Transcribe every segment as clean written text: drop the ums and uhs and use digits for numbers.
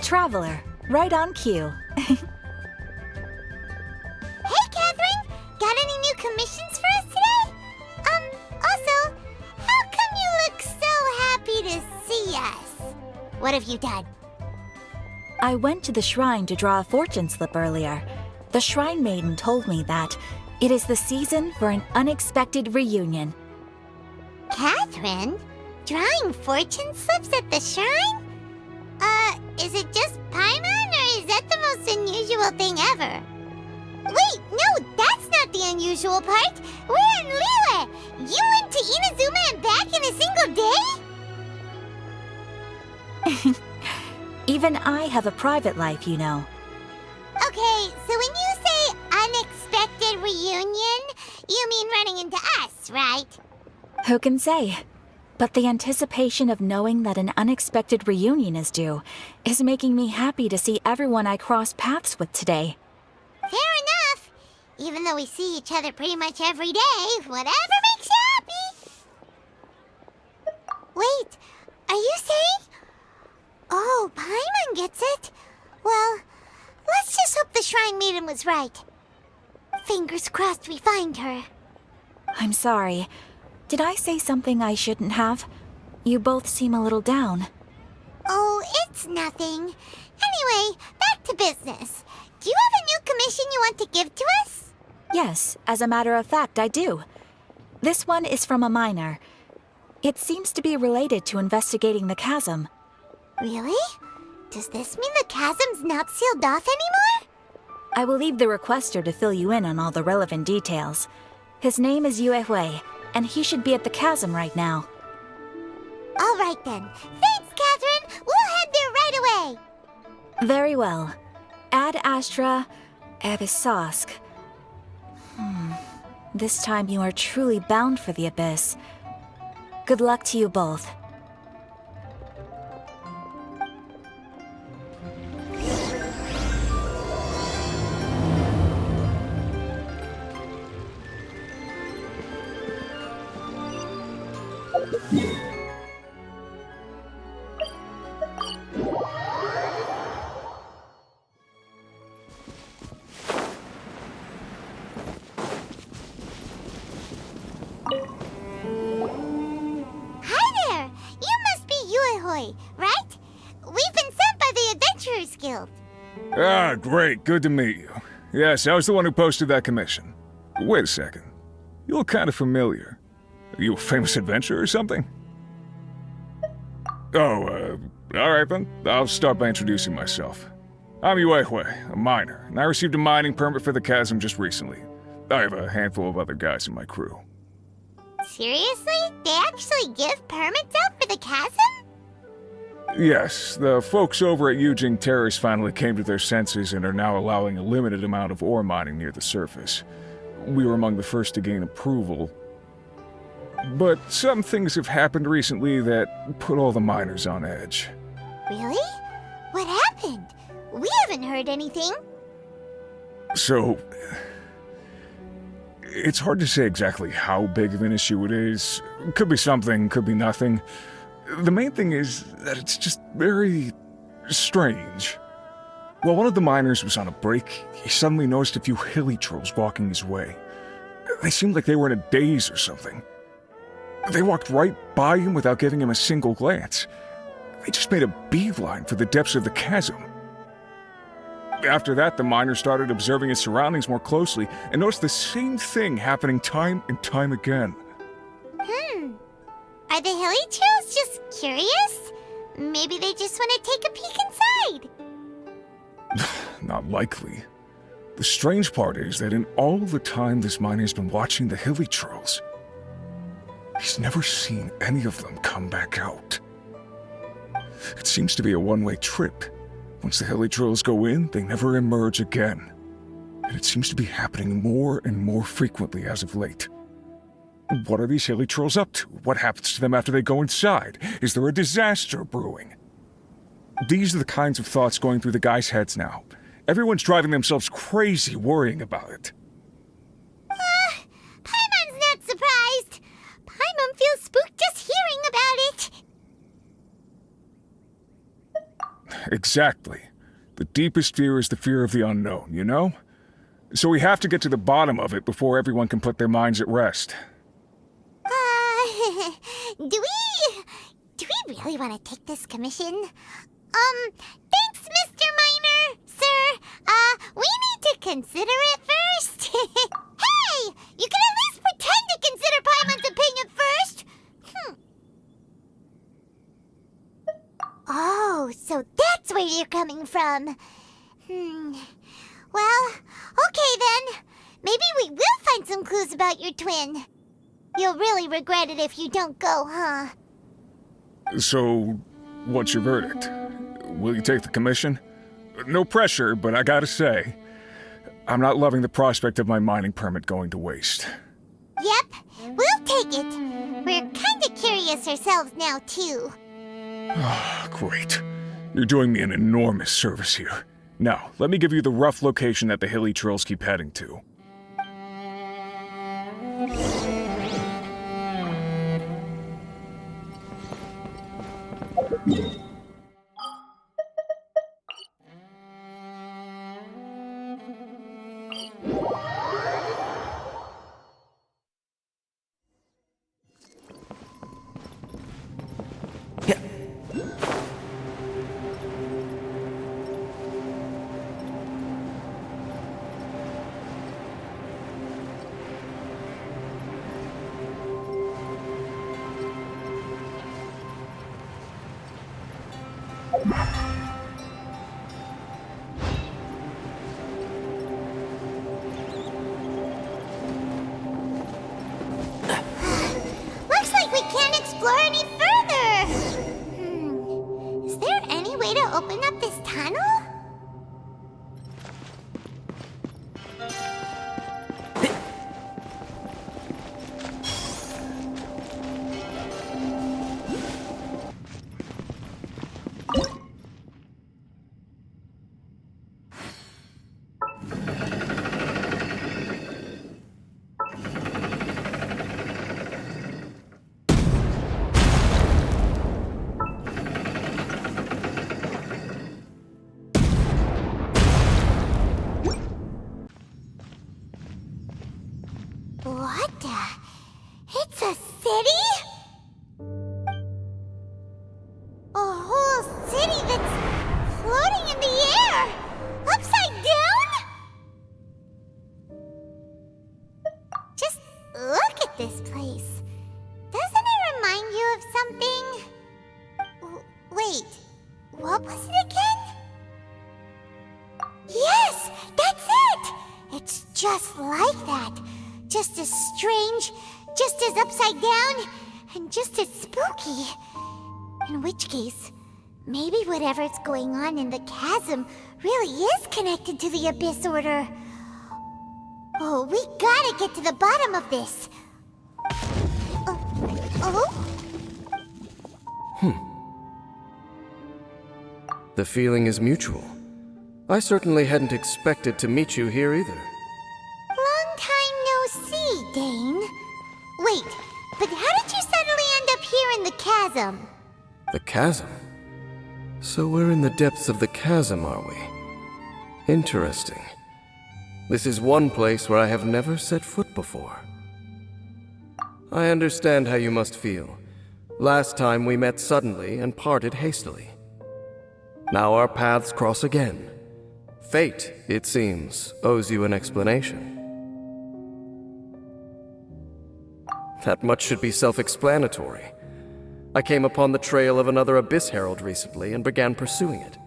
traveler, right on cue. Hey, Catherine! Got any new commissions for us today? Also, how come you look so happy to see us? What have you done? I went to the shrine to draw a fortune slip earlier. The shrine maiden told me that it is the season for an unexpected reunion. Catherine? Drawing fortune slips at the shrine? Is it just Paimon, or is that the most unusual thing ever? Wait, no, that's not the unusual part! We're in Liyue! You went to Inazuma and back in a single day? Even I have a private life, you know. Okay, so when you say unexpected reunion, you mean running into us, right? Who can say? But the anticipation of knowing that an unexpected reunion is due is making me happy to see everyone I cross paths with today. Fair enough. Even though we see each other pretty much every day, whatever makes you happy. Wait, are you saying? Oh, Paimon gets it. Well, let's just hope the Shrine Maiden was right. Fingers crossed we find her. I'm sorry. Did I say something I shouldn't have? You both seem a little down. Oh, it's nothing. Anyway, back to business. Do you have a new commission you want to give to us? Yes, as a matter of fact, I do. This one is from a miner. It seems to be related to investigating the chasm. Really? Does this mean the chasm's not sealed off anymore? I will leave the requester to fill you in on all the relevant details. His name is Yue Hui, and he should be at the chasm right now. All right then. Thanks, Catherine. We'll head there right away. Very well. Ad Astra Abyssosque. This time you are truly bound for the abyss. Good luck to you both. Hi there. You must be Yue Hui, right? We've been sent by the Adventurers Guild. Ah, great. Good to meet you. Yes, I was the one who posted that commission. Wait a second. You look kind of familiar. Are you a famous adventurer or something? Oh, alright then. I'll start by introducing myself. I'm Yue Hui, a miner, and I received a mining permit for the chasm just recently. I have a handful of other guys in my crew. Seriously? They actually give permits out for the chasm? Yes, the folks over at Yujing Terrace finally came to their senses and are now allowing a limited amount of ore mining near the surface. We were among the first to gain approval. But some things have happened recently that put all the miners on edge. Really? What happened? We haven't heard anything. So, it's hard to say exactly how big of an issue it is. Could be something, could be nothing. The main thing is that it's just very strange. While one of the miners was on a break, he suddenly noticed a few hilly trolls walking his way. They seemed like they were in a daze or something. They walked right by him without giving him a single glance. They just made a beeline for the depths of the chasm. After that, the miner started observing his surroundings more closely and noticed the same thing happening time and time again. Are the hilly trolls just curious? Maybe they just want to take a peek inside. Not likely. The strange part is that in all the time this miner's been watching the hilly trolls, he's never seen any of them come back out. It seems to be a one-way trip. Once the hilly trolls go in, they never emerge again. And it seems to be happening more and more frequently as of late. What are these hilly trolls up to? What happens to them after they go inside? Is there a disaster brewing? These are the kinds of thoughts going through the guys' heads now. Everyone's driving themselves crazy worrying about it. Paimon's not surprised. Paimon feels spooked just hearing about it. Exactly. The deepest fear is the fear of the unknown, you know? So we have to get to the bottom of it before everyone can put their minds at rest. Do we really want to take this commission? Thanks, Mr. Miner, sir. We need to consider it first. Hey! You can at least pretend to consider Paimon's opinion first! Oh, so that's where you're coming from. Well, okay then. Maybe we will find some clues about your twin. You'll really regret it if you don't go, huh? So, what's your verdict? Will you take the commission? No pressure, but I gotta say, I'm not loving the prospect of my mining permit going to waste. Yep, we'll take it. We're kinda curious ourselves now, too. Great. You're doing me an enormous service here. Now, let me give you the rough location that the hilly trails keep heading to. Looks like we can't explore any further! Is there any way to open up this tunnel? What the? It's a city? A whole city that's floating in the air! Upside down? Just look at this place. Doesn't it remind you of something? Wait, what was it again? Yes, that's it! It's just like that. Just as strange, just as upside down, and just as spooky. In which case, maybe whatever's going on in the chasm really is connected to the Abyss Order. Oh, we gotta get to the bottom of this. The feeling is mutual. I certainly hadn't expected to meet you here either. Long time no see, Dane. Wait, but how did you suddenly end up here in the chasm? The chasm? So we're in the depths of the chasm, are we? Interesting. This is one place where I have never set foot before. I understand how you must feel. Last time we met suddenly and parted hastily. Now our paths cross again. Fate, it seems, owes you an explanation. That much should be self-explanatory. I came upon the trail of another Abyss Herald recently and began pursuing it.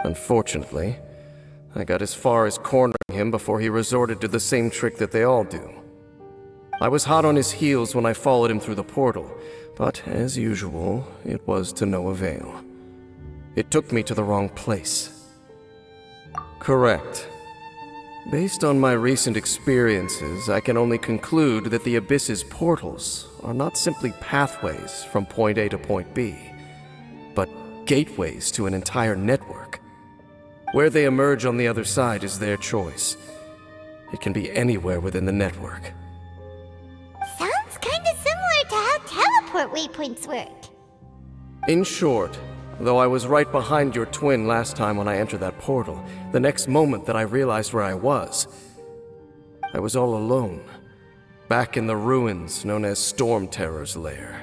Unfortunately, I got as far as cornering him before he resorted to the same trick that they all do. I was hot on his heels when I followed him through the portal, but as usual, it was to no avail. It took me to the wrong place. Correct. Based on my recent experiences, I can only conclude that the Abyss's portals are not simply pathways from point A to point B, but gateways to an entire network. Where they emerge on the other side is their choice. It can be anywhere within the network. Sounds kinda similar to how teleport waypoints work. In short, Though I was right behind your twin last time when I entered that portal, the next moment that I realized where I was all alone, back in the ruins known as Storm Terror's lair.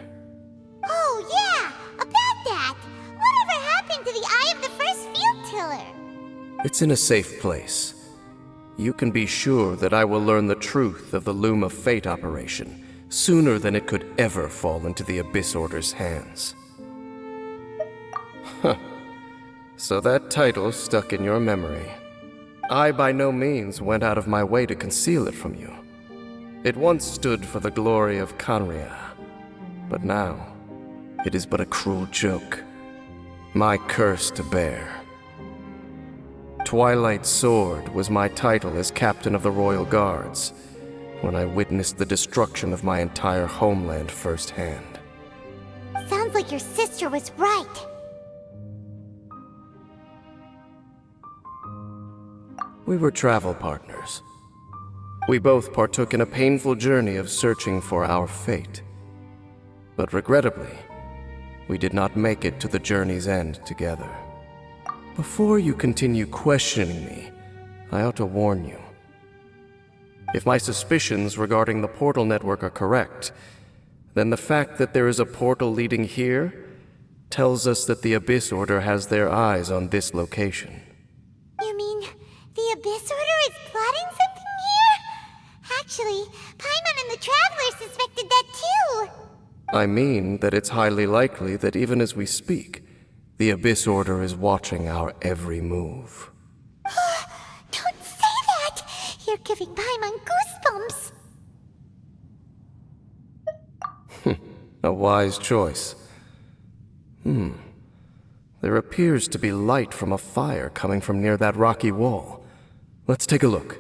Oh, yeah! About that! Whatever happened to the Eye of the First Field Tiller? It's in a safe place. You can be sure that I will learn the truth of the Loom of Fate operation sooner than it could ever fall into the Abyss Order's hands. Huh. So that title stuck in your memory. I by no means went out of my way to conceal it from you. It once stood for the glory of Kanria, but now it is but a cruel joke. My curse to bear. Twilight Sword was my title as captain of the Royal Guards, when I witnessed the destruction of my entire homeland firsthand. Sounds like your sister was right. We were travel partners. We both partook in a painful journey of searching for our fate. But regrettably, we did not make it to the journey's end together. Before you continue questioning me, I ought to warn you. If my suspicions regarding the portal network are correct, then the fact that there is a portal leading here tells us that the Abyss Order has their eyes on this location. You mean the Abyss Order is plotting something here? Actually, Paimon and the Traveler suspected that too. I mean that it's highly likely that even as we speak, the Abyss Order is watching our every move. Don't say that! You're giving Paimon goosebumps. A wise choice. There appears to be light from a fire coming from near that rocky wall. Let's take a look.